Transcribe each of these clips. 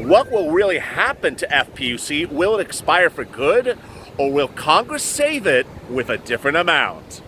What will really happen to FPUC? Will it expire for good, or will Congress save it with a different amount?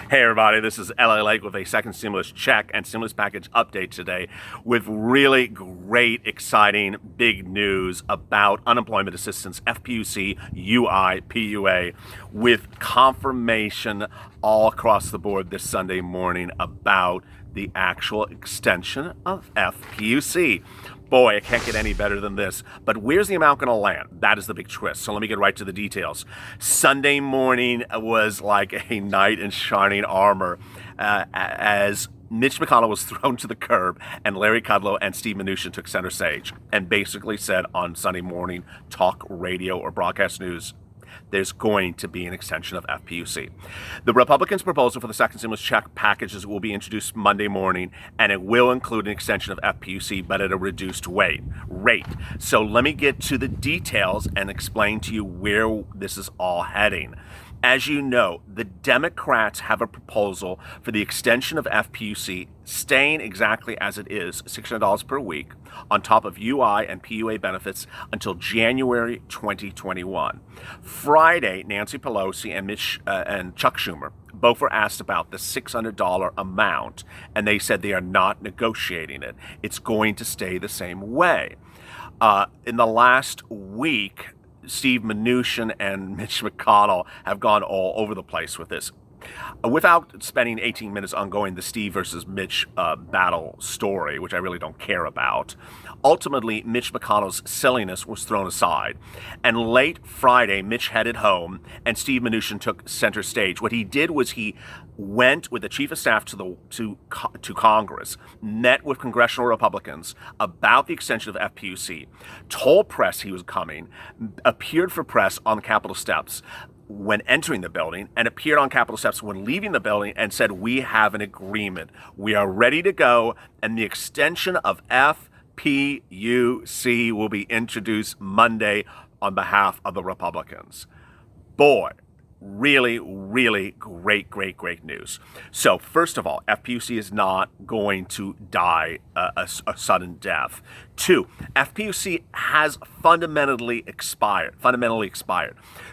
Hey everybody, this is LA Lake with a second stimulus check and stimulus package update today with really great, exciting, big news about unemployment assistance, FPUC, UI, PUA, with confirmation all across the board this Sunday morning about the actual extension of FPUC. Boy, it can't get any better than this. But where's the amount going to land? That is the big twist. So let me get right to the details. Sunday morning was like a knight in shining armor as Mitch McConnell was thrown to the curb and Larry Kudlow and Steve Mnuchin took center stage and basically said on Sunday morning talk radio or broadcast news, there's going to be an extension of FPUC. The Republicans' proposal for the second stimulus check packages will be introduced Monday morning, and it will include an extension of FPUC, but at a reduced rate. So let me get to the details and explain to you where this is all heading. As you know, the Democrats have a proposal for the extension of FPUC staying exactly as it is, $600 per week, on top of UI and PUA benefits until January 2021. Friday, Nancy Pelosi and Chuck Schumer both were asked about the $600 amount, and they said they are not negotiating it. It's going to stay the same way. In the last week, Steve Mnuchin and Mitch McConnell have gone all over the place with this. Without spending 18 minutes on going the Steve versus Mitch battle story, which I really don't care about, ultimately Mitch McConnell's silliness was thrown aside. And late Friday, Mitch headed home and Steve Mnuchin took center stage. What he did was he went with the chief of staff to Congress, met with congressional Republicans about the extension of FPUC, told press he was coming, appeared for press on the Capitol steps when entering the building, and appeared on Capitol steps when leaving the building and said, we have an agreement. We are ready to go, and the extension of FPUC will be introduced Monday on behalf of the Republicans. Boy, really, really great news. So first of all, FPUC is not going to die a sudden death. 2, FPUC has fundamentally expired.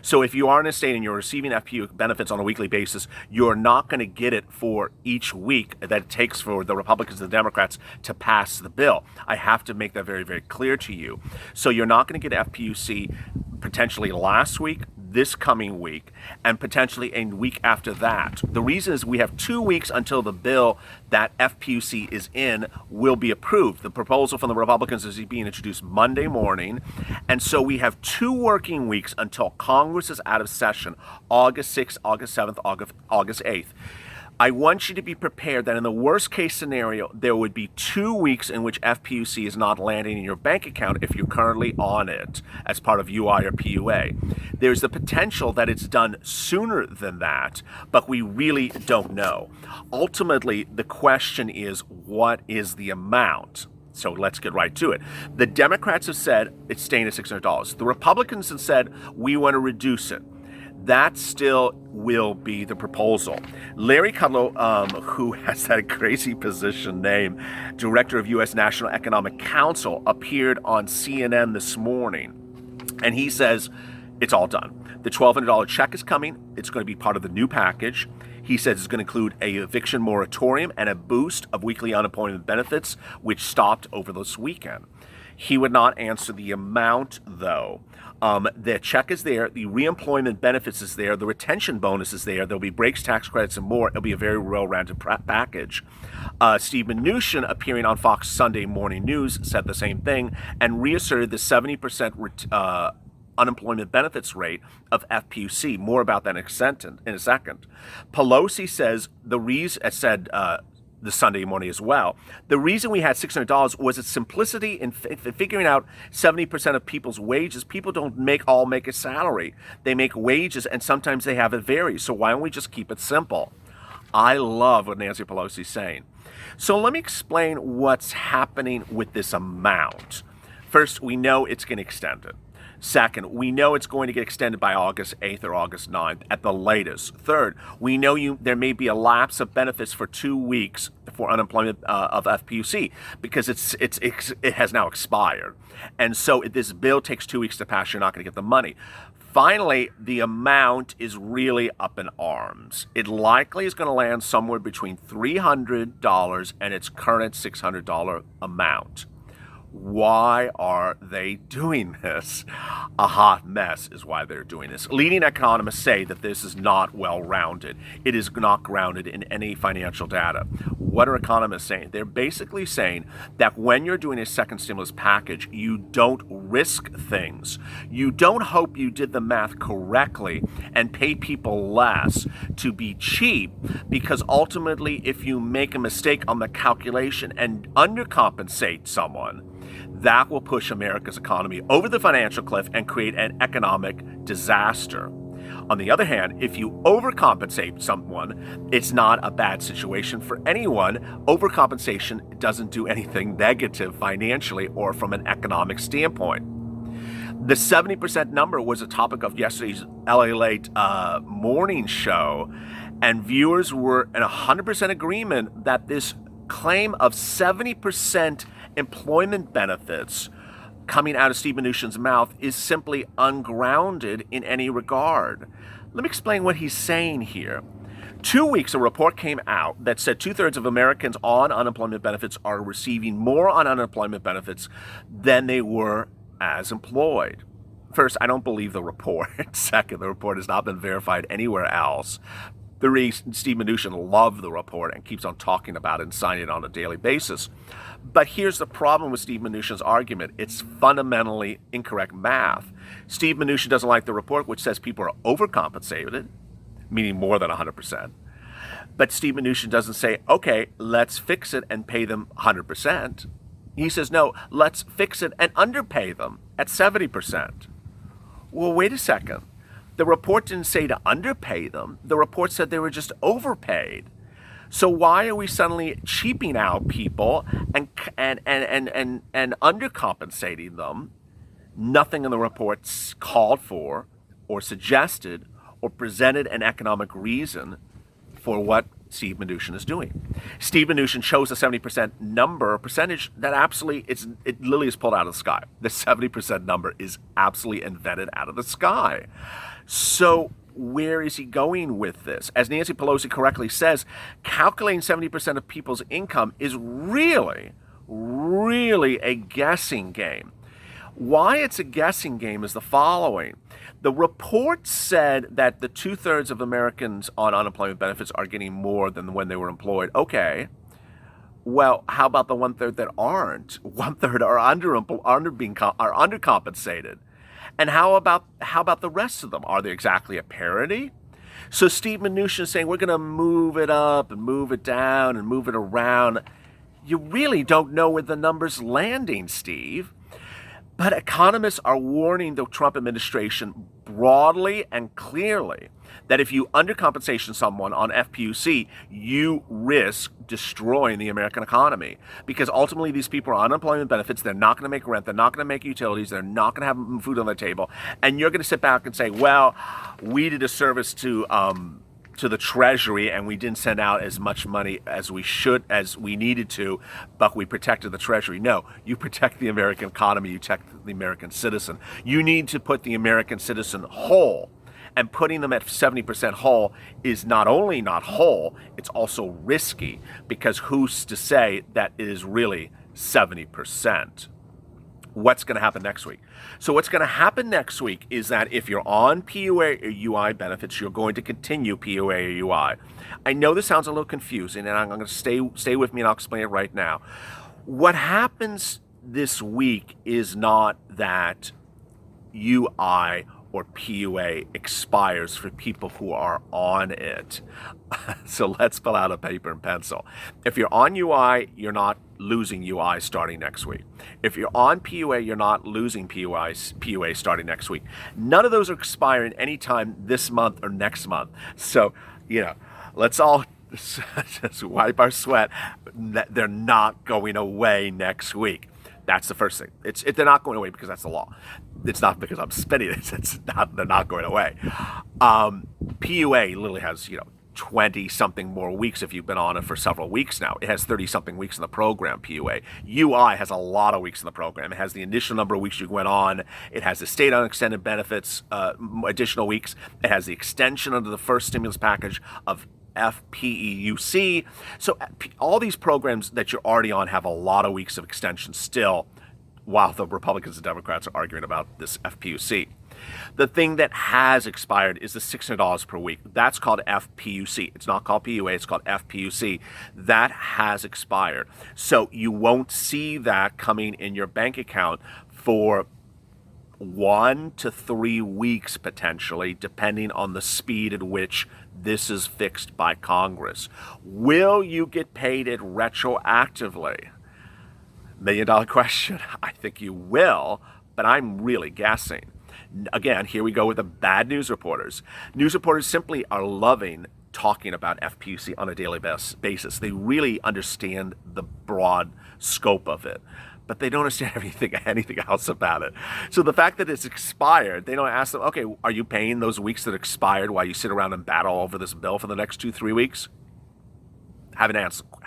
So if you are in a state and you're receiving FPU benefits on a weekly basis, you're not going to get it for each week that it takes for the Republicans and the Democrats to pass the bill. I have to make that very, very clear to you. So you're not going to get FPUC potentially last week, this coming week, and potentially a week after that. The reason is we have 2 weeks until the bill that FPUC is in will be approved. The proposal from the Republicans is being introduced Monday morning, and so we have 2 working weeks until Congress is out of session, August 6th, August 7th, August 8th. I want you to be prepared that in the worst case scenario, there would be 2 weeks in which FPUC is not landing in your bank account if you're currently on it as part of UI or PUA. There's the potential that it's done sooner than that, but we really don't know. Ultimately, the question is, what is the amount? So let's get right to it. The Democrats have said it's staying at $600. The Republicans have said we want to reduce it. That still will be the proposal. Larry Kudlow, who has that crazy position name, Director of U.S. National Economic Council, appeared on CNN this morning, and he says it's all done. The $1,200 check is coming. It's going to be part of the new package. He says it's going to include a eviction moratorium and a boost of weekly unemployment benefits, which stopped over this weekend. He would not answer the amount, though. The check is there, the reemployment benefits is there, the retention bonus is there, there'll be breaks, tax credits, and more. It'll be a very well-rounded package. Steve Mnuchin, appearing on Fox Sunday Morning News, said the same thing and reasserted the 70% unemployment benefits rate of FPUC. More about that in a second. Pelosi says the Sunday morning as well. The reason we had $600 was its simplicity in figuring out 70% of people's wages. People don't all make a salary. They make wages, and sometimes they have it vary. So why don't we just keep it simple? I love what Nancy Pelosi's saying. So let me explain what's happening with this amount. First, we know it's getting extended. Second, we know it's going to get extended by August 8th or August 9th at the latest. Third, we know there may be a lapse of benefits for 2 weeks for unemployment of FPUC because it has now expired. And so if this bill takes 2 weeks to pass, you're not going to get the money. Finally, the amount is really up in arms. It likely is going to land somewhere between $300 and its current $600 amount. Why are they doing this? A hot mess is why they're doing this. Leading economists say that this is not well-rounded. It is not grounded in any financial data. What are economists saying? They're basically saying that when you're doing a second stimulus package, you don't risk things. You don't hope you did the math correctly and pay people less to be cheap, because ultimately, if you make a mistake on the calculation and undercompensate someone, that will push America's economy over the financial cliff and create an economic disaster. On the other hand, if you overcompensate someone, it's not a bad situation for anyone. Overcompensation doesn't do anything negative financially or from an economic standpoint. The 70% number was a topic of yesterday's LA Late morning show, and viewers were in 100% agreement that this claim of 70% employment benefits coming out of Steve Mnuchin's mouth is simply ungrounded in any regard. Let me explain what he's saying here. 2 weeks, a report came out that said 2/3 of Americans on unemployment benefits are receiving more on unemployment benefits than they were as employed. First, I don't believe the report. Second, the report has not been verified anywhere else. The reason Steve Mnuchin loved the report and keeps on talking about it and signing it on a daily basis. But here's the problem with Steve Mnuchin's argument. It's fundamentally incorrect math. Steve Mnuchin doesn't like the report, which says people are overcompensated, meaning more than 100%. But Steve Mnuchin doesn't say, okay, let's fix it and pay them 100%. He says, no, let's fix it and underpay them at 70%. Well, wait a second. The report didn't say to underpay them. The report said they were just overpaid. So why are we suddenly cheaping out people and undercompensating them? Nothing in the reports called for or suggested or presented an economic reason for what Steve Mnuchin is doing. Steve Mnuchin chose a 70% number, percentage that absolutely, it literally is pulled out of the sky. The 70% number is absolutely invented out of the sky. So where is he going with this? As Nancy Pelosi correctly says, calculating 70% of people's income is really, really a guessing game. Why it's a guessing game is the following. The report said that the 2/3 of Americans on unemployment benefits are getting more than when they were employed. Okay. Well, how about the 1/3 that aren't? 1/3 are undercompensated. And how about the rest of them? Are they exactly a parity? So Steve Mnuchin is saying we're going to move it up and move it down and move it around. You really don't know where the number's landing, Steve. But economists are warning the Trump administration broadly and clearly that if you undercompensation someone on FPUC, you risk destroying the American economy. Because ultimately these people are on unemployment benefits, they're not going to make rent, they're not going to make utilities, they're not going to have food on the table, and you're going to sit back and say, well, we did a service to the Treasury and we didn't send out as much money as we needed to, but we protected the Treasury. No, you protect the American economy, you protect the American citizen. You need to put the American citizen whole, and putting them at 70% whole is not only not whole, it's also risky, because who's to say that it is really 70%? What's going to happen next week? So what's going to happen next week is that if you're on PUA or UI benefits, you're going to continue PUA or UI. I know this sounds a little confusing, and I'm going to stay with me and I'll explain it right now. What happens this week is not that UI or PUA expires for people who are on it. So let's pull out a paper and pencil. If you're on UI, you're not losing UI starting next week. If you're on PUA, you're not losing PUA starting next week. None of those are expiring anytime this month or next month. So, let's all just wipe our sweat. They're not going away next week. That's the first thing. They're not going away because that's the law. It's not because I'm spinning it. They're not going away. PUA literally has 20 something more weeks if you've been on it for several weeks now. It has 30 something weeks in the program, PUA. UI has a lot of weeks in the program. It has the initial number of weeks you went on. It has the state unextended benefits, additional weeks. It has the extension under the first stimulus package of FPEUC. So all these programs that you're already on have a lot of weeks of extension still, while the Republicans and Democrats are arguing about this FPUC. The thing that has expired is the $600 per week. That's called FPUC. It's not called PUA, it's called FPUC. That has expired. So you won't see that coming in your bank account for 1 to 3 weeks potentially, depending on the speed at which this is fixed by Congress. Will you get paid it retroactively? $1 million question. I think you will, but I'm really guessing. Again, here we go with the bad news reporters. News reporters simply are loving talking about FPUC on a daily basis. They really understand the broad scope of it, but they don't understand anything else about it. So the fact that it's expired, they don't ask them, okay, are you paying those weeks that expired while you sit around and battle over this bill for the next 2-3 weeks?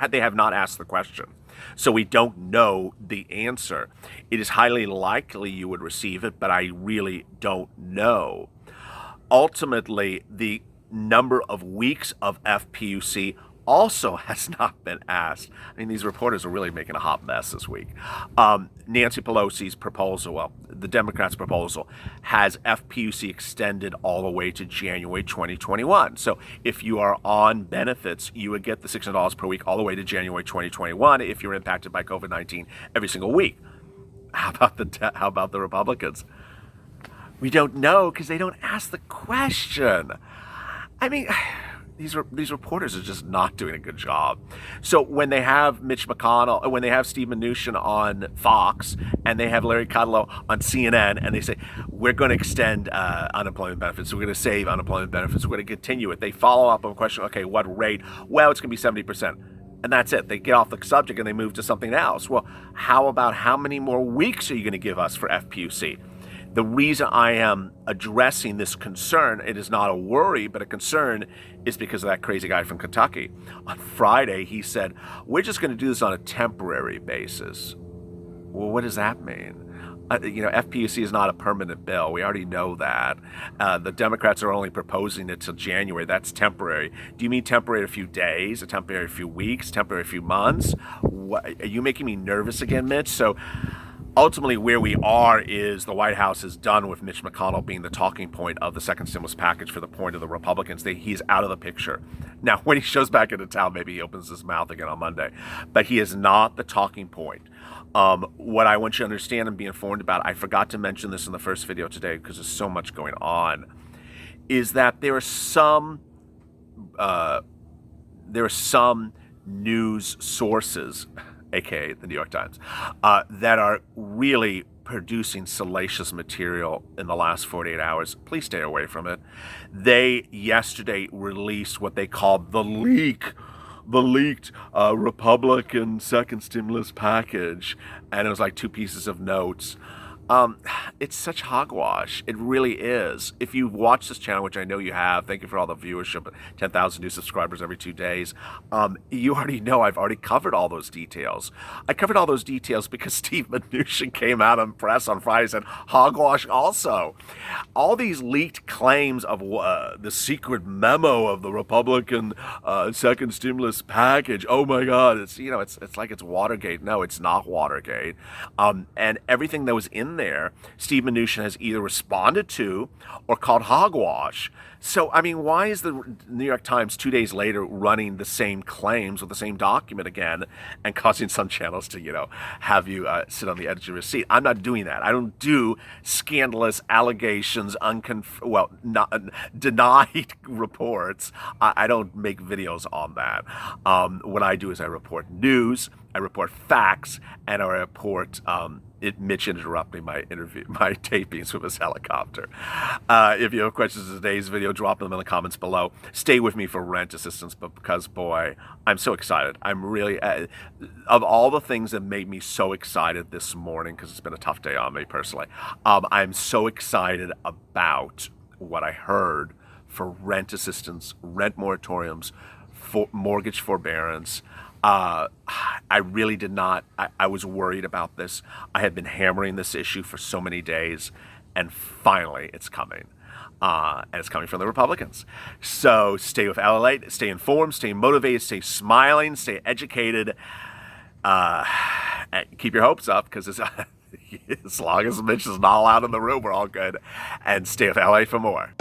They have not asked the question. So we don't know the answer. It is highly likely you would receive it, but I really don't know. Ultimately, the number of weeks of FPUC also has not been asked. I mean, these reporters are really making a hot mess this week. Nancy Pelosi's proposal, well, the Democrats' proposal, has FPUC extended all the way to January 2021. So if you are on benefits, you would get the $600 per week all the way to January 2021 if you're impacted by COVID-19 every single week. How about the Republicans? We don't know because they don't ask the question. I mean, these reporters are just not doing a good job. So when they have Mitch McConnell, when they have Steve Mnuchin on Fox, and they have Larry Kudlow on CNN, and they say, we're going to extend unemployment benefits, we're going to save unemployment benefits, we're going to continue it. They follow up on a question, okay, what rate? Well, it's going to be 70%. And that's it. They get off the subject and they move to something else. Well, how about how many more weeks are you going to give us for FPUC? The reason I am addressing this concern, it is not a worry, but a concern, is because of that crazy guy from Kentucky. On Friday, he said, we're just going to do this on a temporary basis. Well, what does that mean? FPUC is not a permanent bill. We already know that. The Democrats are only proposing it till January. That's temporary. Do you mean temporary a few days, a temporary a few weeks, temporary a few months? What, are you making me nervous again, Mitch? So ultimately, where we are is the White House is done with Mitch McConnell being the talking point of the second stimulus package for the point of the Republicans. He's out of the picture. Now, when he shows back into town, maybe he opens his mouth again on Monday. But he is not the talking point. What I want you to understand and be informed about, I forgot to mention this in the first video today because there's so much going on, is that there are some news sources, aka the New York Times, that are really producing salacious material in the last 48 hours. Please stay away from it. They yesterday released what they called the leaked Republican second stimulus package, and it was like 2 pieces of notes. It's such hogwash. It really is. If you've watched this channel, which I know you have, thank you for all the viewership, 10,000 new subscribers every 2 days. You already know I've already covered all those details. I covered all those details because Steve Mnuchin came out on press on Friday and said, hogwash also. All these leaked claims of the secret memo of the Republican second stimulus package. Oh my God, it's like it's Watergate. No, it's not Watergate. And everything that was in there, Steve Mnuchin has either responded to or called hogwash. So, I mean, why is the New York Times 2 days later running the same claims with the same document again and causing some channels to, have you sit on the edge of your seat? I'm not doing that. I don't do scandalous allegations, denied reports. I don't make videos on that. What I do is I report news, I report facts, and I report Mitch interrupting my tapings with his helicopter. If you have questions in today's video, drop them in the comments below. Stay with me for rent assistance, but because, boy, I'm so excited. I'm really, of all the things that made me so excited this morning, because it's been a tough day on me personally, I'm so excited about what I heard for rent assistance, rent moratoriums, for mortgage forbearance. I really did not, I was worried about this. I had been hammering this issue for so many days, and finally it's coming. And it's coming from the Republicans. So stay with LLA, stay informed, stay motivated, stay smiling, stay educated. Keep your hopes up, because as long as Mitch is not allowed in the room, we're all good. And stay with LA for more.